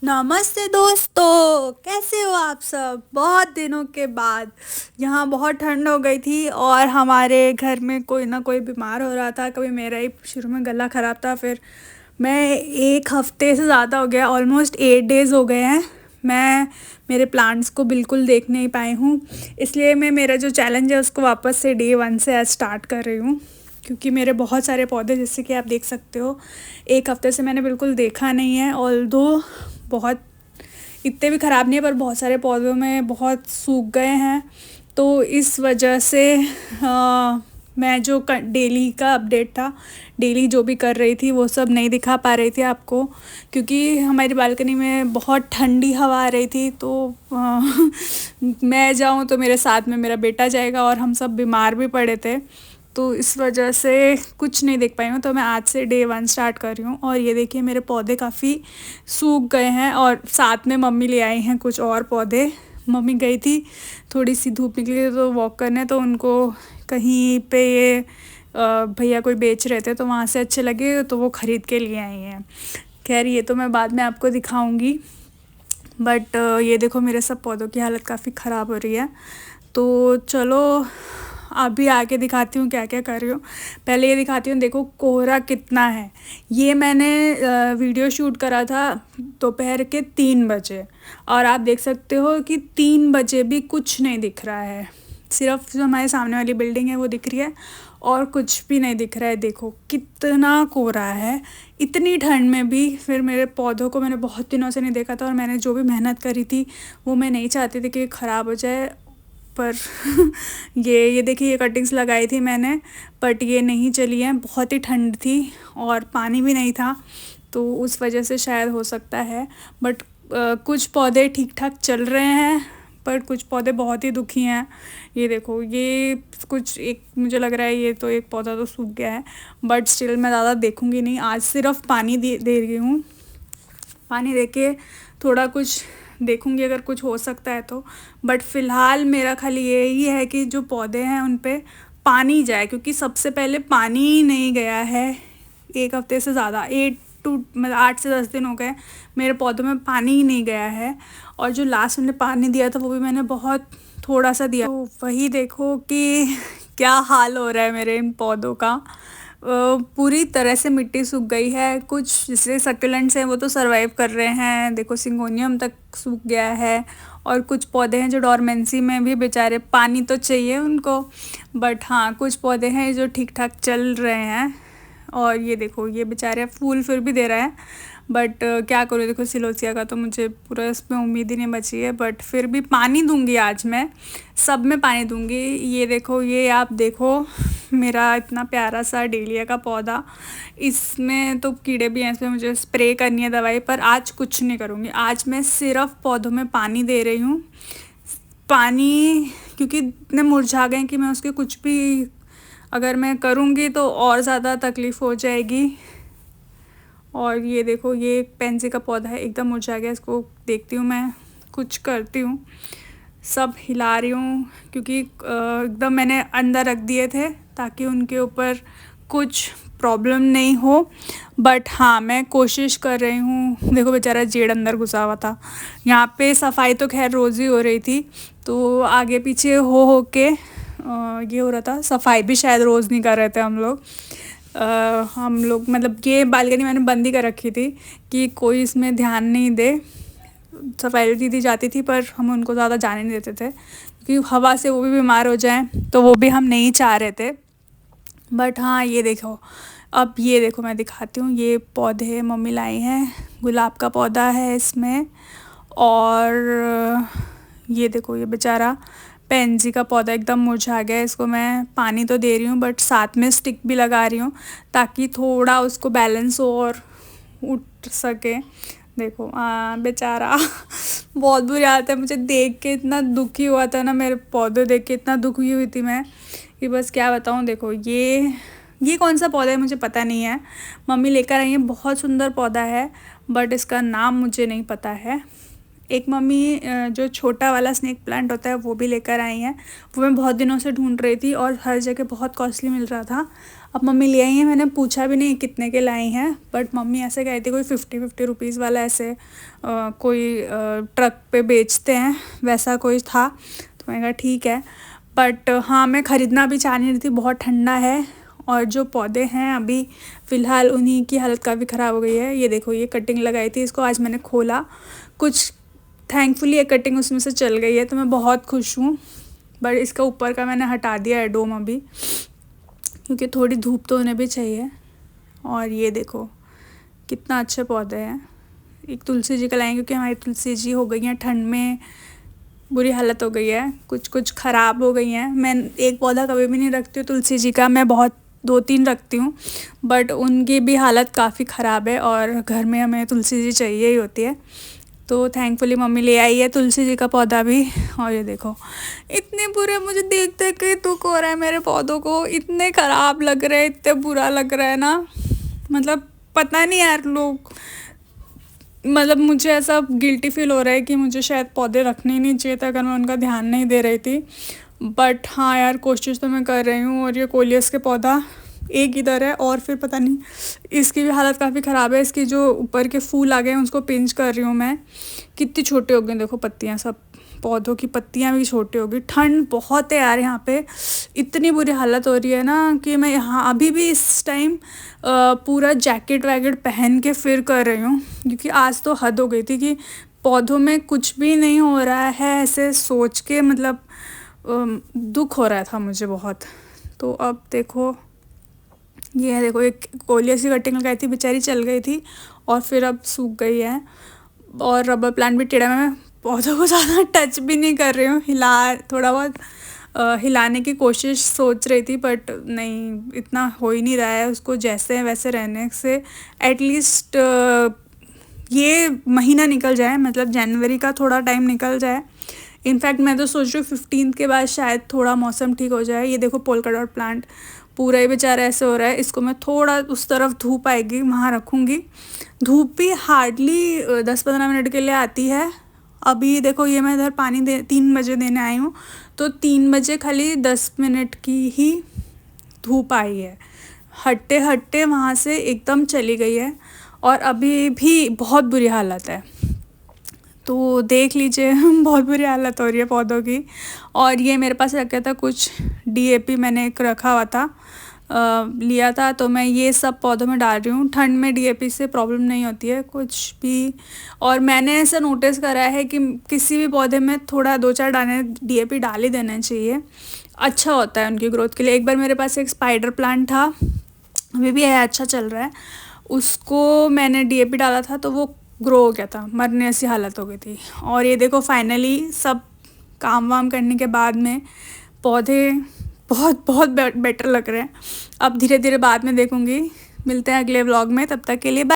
नमस्ते दोस्तों, कैसे हो आप सब। बहुत दिनों के बाद। यहाँ बहुत ठंड हो गई थी और हमारे घर में कोई ना कोई बीमार हो रहा था। कभी मेरा ही शुरू में गला ख़राब था, फिर मैं एक हफ्ते से ज़्यादा हो गया, ऑलमोस्ट 8 डेज़ हो गए हैं। मैं मेरे प्लांट्स को बिल्कुल देख नहीं पाई हूँ, इसलिए मैं मेरा जो चैलेंज है उसको वापस से डे 1 से आज स्टार्ट कर रही हूँ। क्योंकि मेरे बहुत सारे पौधे, जैसे कि आप देख सकते हो, एक हफ्ते से मैंने बिल्कुल देखा नहीं है। ऑल्दो बहुत इतने भी ख़राब नहीं है, पर बहुत सारे पौधों में बहुत सूख गए हैं। तो इस वजह से मैं जो डेली का अपडेट था, डेली जो भी कर रही थी वो सब नहीं दिखा पा रही थी आपको, क्योंकि हमारी बालकनी में बहुत ठंडी हवा आ रही थी। तो मैं जाऊँ तो मेरे साथ में मेरा बेटा जाएगा, और हम सब बीमार भी पड़े थे, तो इस वजह से कुछ नहीं देख पाई हूँ। तो मैं आज से डे 1 स्टार्ट कर रही हूँ। और ये देखिए, मेरे पौधे काफ़ी सूख गए हैं, और साथ में मम्मी ले आई हैं कुछ और पौधे। मम्मी गई थी, थोड़ी सी धूप निकली थी तो वॉक करने, तो उनको कहीं पे ये भैया कोई बेच रहे थे, तो वहाँ से अच्छे लगे तो वो ख़रीद के लिए आई हैं। खैर, ये तो मैं बाद में आपको दिखाऊंगी। बट ये देखो, मेरे सब पौधों की हालत काफ़ी ख़राब हो रही है। तो चलो अभी आके दिखाती हूँ क्या क्या कर रही हूँ। पहले ये दिखाती हूँ, देखो कोहरा कितना है। ये मैंने वीडियो शूट करा था दोपहर के 3 बजे, और आप देख सकते हो कि 3 बजे भी कुछ नहीं दिख रहा है। सिर्फ जो हमारे सामने वाली बिल्डिंग है वो दिख रही है, और कुछ भी नहीं दिख रहा है। देखो कितना कोहरा है, इतनी ठंड में भी। फिर मेरे पौधों को मैंने बहुत दिनों से नहीं देखा था, और मैंने जो भी मेहनत करी थी वो मैं नहीं चाहती थी कि ख़राब हो जाए। पर ये देखिए, ये कटिंग्स लगाई थी मैंने, बट ये नहीं चली हैं। बहुत ही ठंड थी और पानी भी नहीं था, तो उस वजह से शायद हो सकता है। बट कुछ पौधे ठीक ठाक चल रहे हैं, पर कुछ पौधे बहुत ही दुखी हैं। ये देखो, ये कुछ एक मुझे लग रहा है ये तो एक पौधा तो सूख गया है, बट स्टिल मैं ज़्यादा देखूंगी नहीं। आज सिर्फ पानी दे रही हूँ। पानी देके थोड़ा कुछ देखूंगी अगर कुछ हो सकता है तो। बट फ़िलहाल मेरा खाली यही है कि जो पौधे हैं उन पे पानी जाए, क्योंकि सबसे पहले पानी ही नहीं गया है एक हफ्ते से ज़्यादा। 8 से 10 दिन हो गए मेरे पौधों में पानी ही नहीं गया है। और जो लास्ट मैंने पानी दिया था वो भी मैंने बहुत थोड़ा सा दिया। तो वही देखो कि क्या हाल हो रहा है मेरे इन पौधों का। पूरी तरह से मिट्टी सूख गई है। कुछ जैसे सक्यूलेंट्स हैं वो तो सरवाइव कर रहे हैं, देखो सिंगोनियम तक सूख गया है। और कुछ पौधे हैं जो डोरमेंसी में भी, बेचारे पानी तो चाहिए उनको। बट हाँ, कुछ पौधे हैं जो ठीक ठाक चल रहे हैं। और ये देखो, ये बेचारे फूल फिर भी दे रहा है, बट क्या करूँ। देखो सिलोसिया का तो मुझे पूरा इसमें उम्मीद ही नहीं बची है, बट फिर भी पानी दूंगी आज मैं, सब में पानी दूंगी। ये देखो, ये आप देखो, मेरा इतना प्यारा सा डेलिया का पौधा, इसमें तो कीड़े भी हैं, इसमें मुझे स्प्रे करनी है दवाई, पर आज कुछ नहीं करूँगी। आज मैं सिर्फ पौधों में पानी दे रही हूँ। पानी क्योंकि इतने मुरझा गए कि मैं उसके कुछ भी अगर मैं करूँगी तो और ज़्यादा तकलीफ़ हो जाएगी। और ये देखो, ये एक पेंसी का पौधा है, एकदम मुरझा गया। इसको देखती हूँ, मैं कुछ करती हूँ। सब हिला रही हूँ, क्योंकि एकदम मैंने अंदर रख दिए थे ताकि उनके ऊपर कुछ प्रॉब्लम नहीं हो। बट हाँ, मैं कोशिश कर रही हूँ। देखो बेचारा जेड़ अंदर घुसा हुआ था। यहाँ पे सफाई तो खैर रोज़ ही हो रही थी, तो आगे पीछे हो के ये हो रहा था। सफाई भी शायद रोज़ नहीं कर रहे थे हम लोग, मतलब ये बालकनी मैंने बंद ही कर रखी थी कि कोई इसमें ध्यान नहीं दे। सफाई दीदी जाती थी, पर हम उनको ज़्यादा जाने नहीं देते थे, क्योंकि हवा से वो भी बीमार हो जाएं, तो वो भी हम नहीं चाह रहे थे। बट हाँ, ये देखो, अब ये देखो मैं दिखाती हूँ। ये पौधे मम्मी लाई हैं, गुलाब का पौधा है इसमें। और ये देखो, ये बेचारा पेंजी का पौधा एकदम मुरझा गया है। इसको मैं पानी तो दे रही हूँ, बट साथ में स्टिक भी लगा रही हूँ ताकि थोड़ा उसको बैलेंस हो और उठ सके। देखो बेचारा बहुत बुरी हालत है। मुझे देख के इतना दुखी हुआ था ना, मेरे पौधे देख के इतना दुखी हुई थी मैं कि बस क्या बताऊँ। देखो, ये कौन सा पौधा है मुझे पता नहीं है, मम्मी लेकर आई है। बहुत सुंदर पौधा है, बट इसका नाम मुझे नहीं पता है। एक मम्मी जो छोटा वाला स्नेक प्लांट होता है वो भी लेकर आई हैं। वो मैं बहुत दिनों से ढूंढ रही थी और हर जगह बहुत कॉस्टली मिल रहा था। अब मम्मी ले आई हैं, मैंने पूछा भी नहीं कितने के लाई हैं, बट मम्मी ऐसे कही थी कोई 50-50 रुपीज़ वाला ऐसे कोई ट्रक पे बेचते हैं, वैसा कोई था। तो मैंने कहा ठीक है, बट हाँ मैं ख़रीदना भी चाह नहीं रही थी, बहुत ठंडा है। और जो पौधे हैं अभी फ़िलहाल उन्हीं की हालत काफ़ी ख़राब हो गई है। ये देखो, ये कटिंग लगाई थी, इसको आज मैंने खोला, कुछ थैंकफुली एक कटिंग उसमें से चल गई है, तो मैं बहुत खुश हूँ। बट इसका ऊपर का मैंने हटा दिया है डोम अभी, क्योंकि थोड़ी धूप तो उन्हें भी चाहिए। और ये देखो कितना अच्छे पौधे हैं। एक तुलसी जी का लाएंगे, क्योंकि हमारी तुलसी जी हो गई हैं ठंड में बुरी हालत हो गई है, कुछ कुछ ख़राब हो गई हैं। मैं एक पौधा कभी भी नहीं रखती हूँ तुलसी जी का, मैं बहुत 2-3 रखती हूँ, बट उनकी भी हालत काफ़ी ख़राब है और घर में हमें तुलसी जी चाहिए ही होती है। तो थैंकफुली मम्मी ले आई है तुलसी जी का पौधा भी। और ये देखो इतने बुरे, मुझे देख देख के दुख हो रहा है, मेरे पौधों को इतने ख़राब लग रहे हैं, इतने बुरा लग रहा है ना। मतलब पता नहीं यार, लोग, मतलब मुझे ऐसा गिल्टी फील हो रहा है कि मुझे शायद पौधे रखने ही नहीं चाहिए था अगर मैं उनका ध्यान नहीं दे रही थी। बट हाँ यार, कोशिश तो मैं कर रही हूँ। और ये कोलियस के पौधा एक इधर है, और फिर पता नहीं, इसकी भी हालत काफ़ी ख़राब है। इसकी जो ऊपर के फूल आ गए हैं उसको पिंच कर रही हूँ मैं। कितनी छोटे हो गए देखो पत्तियाँ, सब पौधों की पत्तियाँ भी छोटी हो गई। ठंड बहुत है यार यहाँ पे, इतनी बुरी हालत हो रही है ना कि मैं यहाँ अभी भी इस टाइम पूरा जैकेट वैकेट पहन के फिर कर रही हूँ, क्योंकि आज तो हद हो गई थी कि पौधों में कुछ भी नहीं हो रहा है, ऐसे सोच के मतलब दुख हो रहा था मुझे बहुत। तो अब देखो, ये देखो एक कोलिया सी कटिंग लगाई थी, बेचारी चल गई थी और फिर अब सूख गई है। और रबर प्लांट भी टेढ़ा, मैं पौधों को ज़्यादा टच भी नहीं कर रही हूँ, थोड़ा बहुत हिलाने की कोशिश सोच रही थी, बट नहीं, इतना हो ही नहीं रहा है। उसको जैसे है वैसे रहने से एटलीस्ट ये महीना निकल जाए, मतलब जनवरी का थोड़ा टाइम निकल जाए। इनफैक्ट मैं तो सोच रही हूँ 15 के बाद शायद थोड़ा मौसम ठीक हो जाए। ये देखो पोल्का डॉट प्लांट पूरा ही बेचारा ऐसे हो रहा है, इसको मैं थोड़ा उस तरफ धूप आएगी वहाँ रखूँगी। धूप भी हार्डली 10-15 मिनट के लिए आती है। अभी देखो ये मैं इधर पानी 3 बजे देने आई हूँ, तो 3 बजे खाली 10 मिनट की ही धूप आई है, हटते हटते वहाँ से एकदम चली गई है। और अभी भी बहुत बुरी हालत है, तो देख लीजिए बहुत बुरी हालत हो रही है पौधों की। और ये मेरे पास रखा था कुछ डीएपी, मैंने एक रखा हुआ था, लिया था, तो मैं ये सब पौधों में डाल रही हूँ। ठंड में डीएपी से प्रॉब्लम नहीं होती है कुछ भी। और मैंने ऐसा नोटिस करा है कि किसी भी पौधे में थोड़ा 2-4 दाने डीएपी डाल ही देना चाहिए, अच्छा होता है उनकी ग्रोथ के लिए। एक बार मेरे पास एक स्पाइडर प्लांट था, अभी भी है, अच्छा चल रहा है, उसको मैंने डीएपी डाला था तो वो ग्रो हो गया था, मरने ऐसी हालत हो गई थी। और ये देखो फाइनली सब काम वाम करने के बाद में पौधे बहुत बहुत बेटर लग रहे हैं। अब धीरे धीरे बाद में देखूँगी। मिलते हैं अगले व्लॉग में, तब तक के लिए बाय।